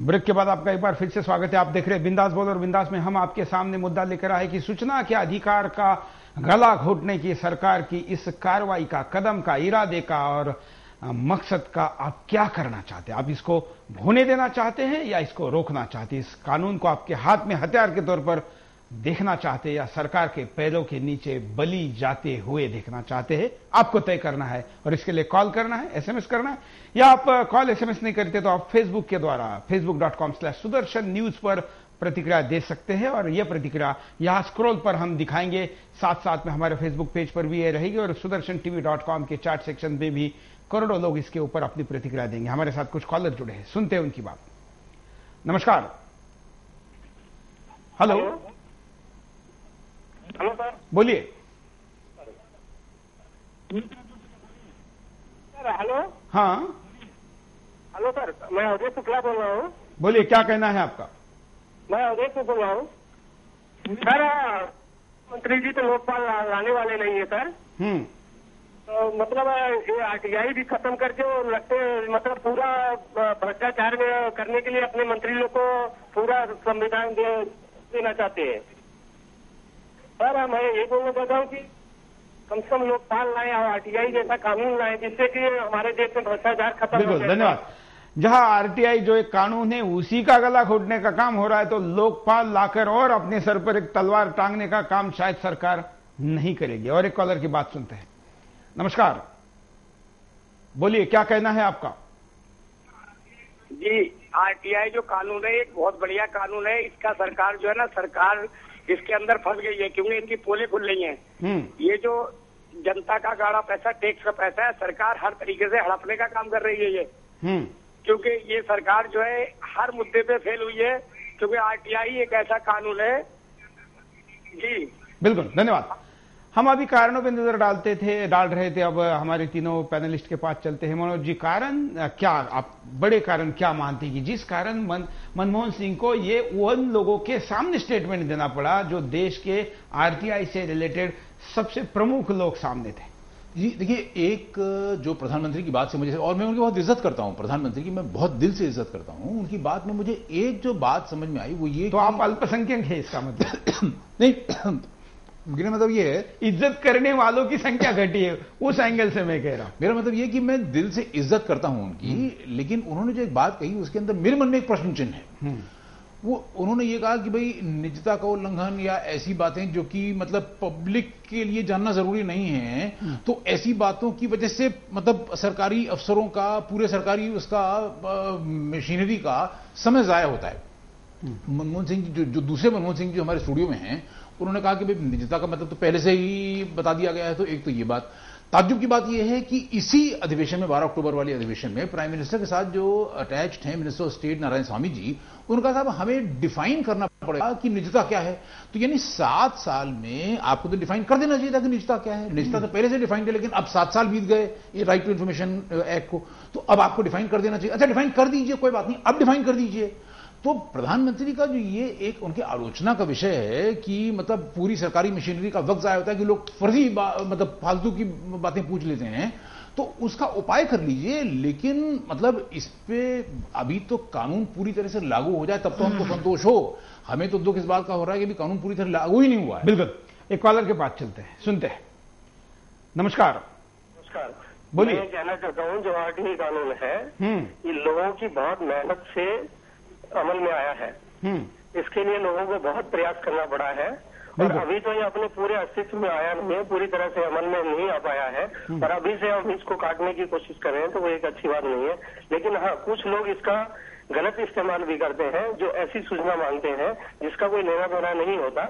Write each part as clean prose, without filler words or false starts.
Break के बाद आपका एक बार फिर से स्वागत है। आप देख रहे हैं बिंदास बोल, और बिंदास में हम आपके सामने मुद्दा लेकर आए कि सूचना के अधिकार का गला घोटने की सरकार की इस कार्रवाई का, कदम का, इरादे का और मकसद का आप क्या करना चाहते हैं। आप इसको होने देना चाहते हैं या इसको रोकना चाहते हैं। इस कानून को आपके हाथ में हथियार के तौर पर देखना चाहते हैं या सरकार के पैरों के नीचे बलि जाते हुए देखना चाहते हैं। आपको तय करना है और इसके लिए कॉल करना है, एसएमएस करना है, या आप कॉल एसएमएस नहीं करते तो आप फेसबुक के द्वारा facebook.com/sudarshan न्यूज पर प्रतिक्रिया दे सकते हैं। और यह प्रतिक्रिया यहां स्क्रॉल पर हम दिखाएंगे, साथ साथ में हमारे फेसबुक पेज पर भी ये रहेगी और sudarshan.tv.com के चैट सेक्शन में भी करोड़ों लोग इसके ऊपर अपनी प्रतिक्रिया देंगे। हमारे साथ कुछ कॉलर जुड़े हैं, सुनते हैं उनकी बात। नमस्कार। हेलो हेलो सर, बोलिए। Sir hello. हाँ हेलो सर, मैं अवधेश शुक्ला बोल रहा हूँ। बोलिए, क्या कहना है आपका। मैं अवधेश से बोल रहा हूँ सर। मंत्री जी तो लोकपाल लाने वाले नहीं है सर। तो मतलब ये आरटीआई भी खत्म करके और लगते मतलब पूरा भ्रष्टाचार करने के लिए अपने मंत्री लोग को पूरा संविधान देना चाहते हैं। सर मैं ये बोलना चाहता हूँ कि कम से कम लोकपाल लाए और आरटीआई जैसा कानून लाए जिससे कि हमारे देश में भ्रष्टाचार खत्म हो जाए। बिल्कुल, धन्यवाद। जहां आरटीआई जो एक कानून है उसी का गला घोटने का काम हो रहा है, तो लोकपाल लाकर और अपने सर पर एक तलवार टांगने का काम शायद सरकार नहीं करेगी। और एक कॉलर की बात सुनते हैं। नमस्कार, बोलिए, क्या कहना है आपका। जी, आरटीआई जो कानून है एक बहुत बढ़िया कानून है। इसका सरकार जो है ना, सरकार इसके अंदर फंस गई है क्योंकि इनकी पोलें खुल रही हैं। ये जो जनता का गाढ़ा पैसा, टैक्स का पैसा है, सरकार हर तरीके से हड़पने का काम कर रही है ये। क्योंकि ये सरकार जो है हर मुद्दे पे फेल हुई है, क्योंकि आरटीआई एक ऐसा कानून है। जी बिल्कुल, धन्यवाद। हम अभी कारणों पे नजर डाल रहे थे। अब हमारे तीनों पैनलिस्ट के पास चलते हैं। मनोज जी, कारण क्या, आप बड़े कारण क्या मानते हैं कि जिस कारण मनमोहन सिंह को ये उन लोगों के सामने स्टेटमेंट देना पड़ा जो देश के आरटीआई से रिलेटेड सबसे प्रमुख लोग सामने थे। जी देखिए, एक जो प्रधानमंत्री की बात से मुझे, और मैं उनकी बहुत इज्जत करता हूं, प्रधानमंत्री की मैं बहुत दिल से इज्जत करता हूं, उनकी बात में मुझे एक जो बात समझ में आई वो ये, तो आप अल्पसंख्यक हैं इसका मतलब नहीं, मेरा मतलब ये है इज्जत करने वालों की संख्या घटी है, उस एंगल से मैं कह रहा हूं। मेरा मतलब ये कि मैं दिल से इज्जत करता हूं उनकी, लेकिन उन्होंने जो एक बात कही उसके अंदर मेरे मन में एक प्रश्न चिन्ह है। वो उन्होंने ये कहा कि भाई निजता का उल्लंघन या ऐसी बातें जो कि मतलब पब्लिक के लिए जानना जरूरी नहीं है, तो ऐसी बातों की वजह से मतलब सरकारी अफसरों का, पूरे सरकारी उसका मशीनरी का समय जाया होता है। मनमोहन सिंह जो दूसरे मनमोहन सिंह जो हमारे स्टूडियो में हैं, उन्होंने कहा कि भाई निजता का मतलब तो पहले से ही बता दिया गया है। तो एक तो ये बात, ताज्जुब की बात यह है कि इसी अधिवेशन में, 12 अक्टूबर वाली अधिवेशन में, प्राइम मिनिस्टर के साथ जो अटैच्ड हैं minister of state Narayan Swami ji, उनका साहब हमें डिफाइन करना पड़ेगा कि निजता क्या है। तो यानी 7 साल में आपको तो डिफाइन कर देना चाहिए था कि निजता क्या है। निजता तो पहले से डिफाइन है, लेकिन अब 7 साल बीत गए ये राइट टू इन्फॉर्मेशन एक्ट को, तो अब आपको डिफाइन कर देना चाहिए। अच्छा, डिफाइन कर दीजिए, कोई बात नहीं, अब डिफाइन कर दीजिए। तो प्रधानमंत्री का जो ये एक उनके आलोचना का विषय है कि मतलब पूरी सरकारी मशीनरी का वक्त जाया होता है कि लोग फर्जी मतलब फालतू की बातें पूछ लेते हैं, तो उसका उपाय कर लीजिए। लेकिन मतलब इस पे अभी तो कानून पूरी तरह से लागू हो जाए तब तो हमको संतोष हो। हमें तो दुख इस बात का हो रहा है कि अभी कानून पूरी तरह लागू ही नहीं हुआ है। बिल्कुल, एक कॉलर के पास चलते हैं, सुनते हैं। नमस्कार। नमस्कार, बोलिए। मैं कहना चाहता हूँ जो आरटीआई कानून है ये लोगों की बहुत मेहनत से अमल में आया है। इसके लिए लोगों को बहुत प्रयास करना पड़ा है और अभी तो ये अपने पूरे अस्तित्व में आया नहीं है, पूरी तरह से अमल में नहीं आ पाया है। और अभी से हम इसको काटने की कोशिश कर रहे हैं तो वो एक अच्छी बात नहीं है। लेकिन हाँ, कुछ लोग इसका गलत इस्तेमाल भी करते हैं, जो ऐसी सूचना मांगते हैं जिसका कोई लेना देना नहीं होता,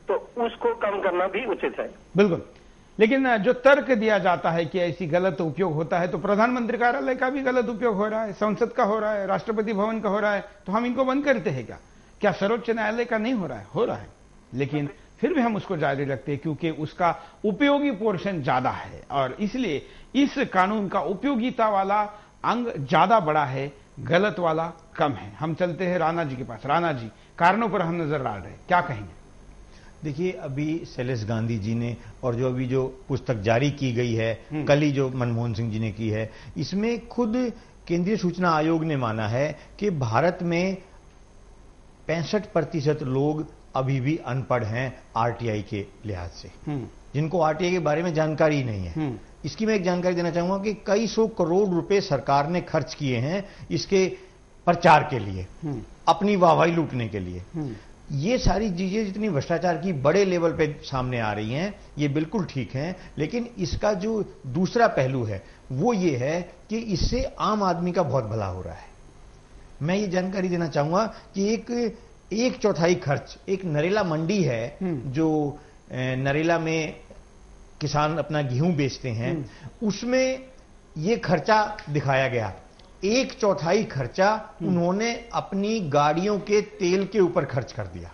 तो उसको कम करना भी उचित है। बिल्कुल, लेकिन जो तर्क दिया जाता है कि ऐसी गलत उपयोग होता है, तो प्रधानमंत्री कार्यालय का भी गलत उपयोग हो रहा है, संसद का हो रहा है, राष्ट्रपति भवन का हो रहा है, तो हम इनको बंद करते हैं क्या? क्या सर्वोच्च न्यायालय का नहीं हो रहा है? हो रहा है, लेकिन फिर भी हम उसको जारी रखते हैं क्योंकि उसका उपयोगी पोर्शन ज्यादा है और इसलिए इस कानून का उपयोगिता वाला अंग ज्यादा बड़ा है, गलत वाला कम है। हम चलते हैं राणा जी के पास। राणा जी, कारणों पर हम नजर डाल रहे हैं, क्या कहेंगे? देखिए, अभी शैलेश गांधी जी ने और जो अभी जो पुस्तक जारी की गई है, कल ही जो मनमोहन सिंह जी ने की है, इसमें खुद केंद्रीय सूचना आयोग ने माना है कि भारत में 65% लोग अभी भी अनपढ़ हैं आरटीआई के लिहाज से, जिनको आरटीआई के बारे में जानकारी ही नहीं है। इसकी मैं एक जानकारी देना चाहूंगा कि कई सौ करोड़ रुपए सरकार ने खर्च किए हैं इसके प्रचार के लिए, अपनी वाहवाही लूटने के लिए। ये सारी चीजें जितनी भ्रष्टाचार की बड़े लेवल पे सामने आ रही हैं, ये बिल्कुल ठीक हैं, लेकिन इसका जो दूसरा पहलू है वो ये है कि इससे आम आदमी का बहुत भला हो रहा है। मैं ये जानकारी देना चाहूंगा कि एक चौथाई खर्च, एक नरेला मंडी है जो नरेला में किसान अपना गेहूं बेचते हैं, उसमें ये खर्चा दिखाया गया। एक चौथाई खर्चा उन्होंने अपनी गाड़ियों के तेल के ऊपर खर्च कर दिया।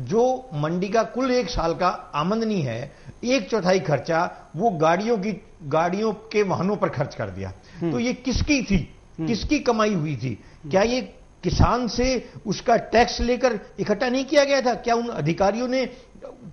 जो मंडी का कुल एक साल का आमदनी है, एक चौथाई खर्चा वो गाड़ियों के वाहनों पर खर्च कर दिया। तो ये किसकी थी, किसकी कमाई हुई थी? क्या ये किसान से उसका टैक्स लेकर इकट्ठा नहीं किया गया था? क्या उन अधिकारियों ने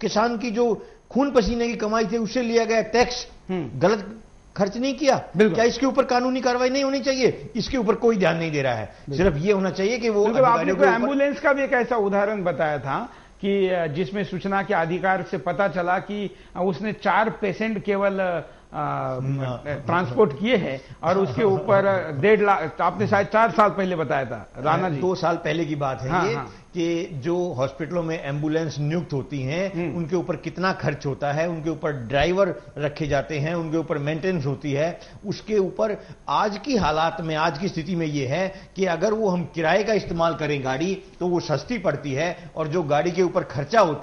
किसान की जो खून पसीने की कमाई थी उससे लिया गया टैक्स गलत खर्च नहीं किया? क्या इसके ऊपर कानूनी कार्रवाई नहीं होनी चाहिए? इसके ऊपर कोई ध्यान नहीं दे रहा है। सिर्फ ये होना चाहिए कि वो आपने को एम्बुलेंस का भी एक ऐसा उदाहरण बताया था कि जिसमें सूचना के अधिकार से पता चला कि उसने 4 पेशेंट केवल ट्रांसपोर्ट किए हैं और उसके ऊपर 1.5 लाख, आपने शायद 4 साल पहले बताया था राणा जी। 2 साल पहले की बात है। ये कि जो हॉस्पिटलों में एम्बुलेंस नियुक्त होती हैं उनके ऊपर कितना खर्च होता है, उनके ऊपर ड्राइवर रखे जाते हैं, उनके ऊपर मेंटेनेंस होती है, उसके ऊपर आज की हालात में, आज की स्थिति में ये है कि अगर वो हम किराए का इस्तेमाल करें गाड़ी तो वो सस्ती पड़ती है, और जो गाड़ी के ऊपर खर्चा होता है